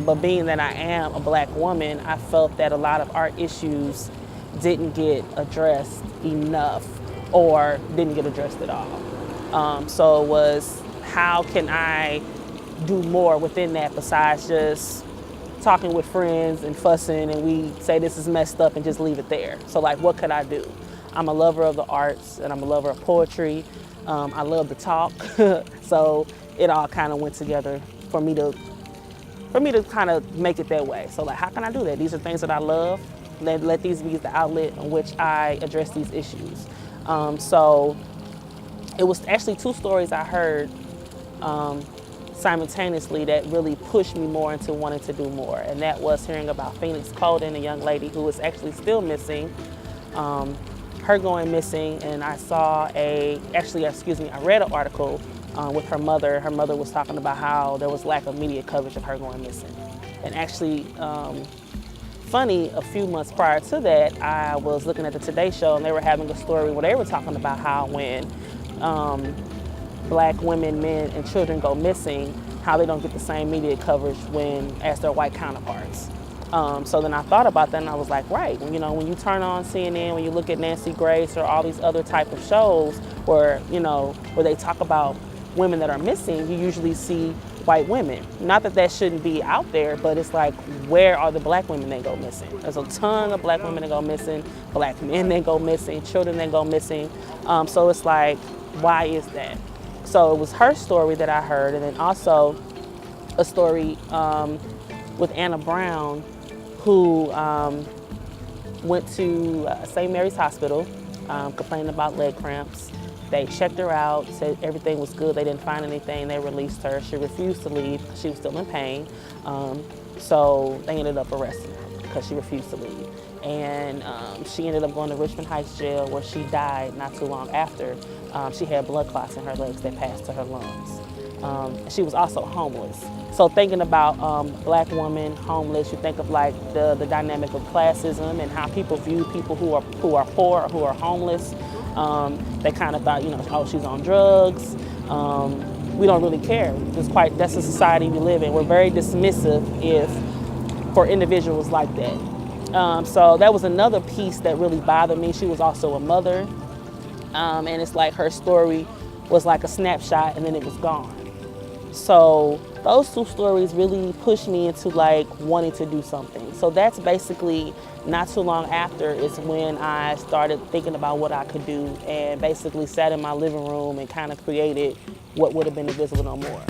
But being that I am a Black woman, I felt that a lot of our issues didn't get addressed enough or didn't get addressed at all. So it was, how can I do more within that besides just talking with friends and fussing and we say this is messed up and just leave it there. So like, what could I do? I'm a lover of the arts and I'm a lover of poetry. I love to talk. So it all kind of went together for me to kind of make it that way. So like, how can I do that? These are things that I love. Let these be the outlet in which I address these issues. So it was actually 2 stories I heard simultaneously that really pushed me more into wanting to do more. And that was hearing about Phoenix Colden, a young lady who is actually still missing, her going missing. And I I read an article with her mother. Her mother was talking about how there was lack of media coverage of her going missing. And actually, funny, a few months prior to that, I was looking at the Today Show and they were having a story where they were talking about how when Black women, men, and children go missing, how they don't get the same media coverage as their white counterparts. So then I thought about that and I was like, right, when you turn on CNN, when you look at Nancy Grace or all these other type of shows where they talk about women that are missing, you usually see white women. Not that that shouldn't be out there, but it's like, where are the Black women that go missing? There's a ton of Black women that go missing, Black men that go missing, children that go missing. So it's like, why is that? So it was her story that I heard, and then also a story with Anna Brown, who went to St. Mary's Hospital, complaining about leg cramps. They checked her out, said everything was good. They didn't find anything. They released her. She refused to leave because she was still in pain. So they ended up arresting her because she refused to leave. And she ended up going to Richmond Heights Jail, where she died not too long after. She had blood clots in her legs that passed to her lungs. She was also homeless. So thinking about Black women, homeless, you think of like the dynamic of classism and how people view people who are poor or who are homeless. They kind of thought, oh, she's on drugs. We don't really care. That's the society we live in. We're very dismissive for individuals like that. So that was another piece that really bothered me. She was also a mother. And it's like her story was like a snapshot and then it was gone. So those 2 stories really pushed me into like wanting to do something. So that's basically not too long after is when I started thinking about what I could do and basically sat in my living room and kind of created what would have been Invisible No More.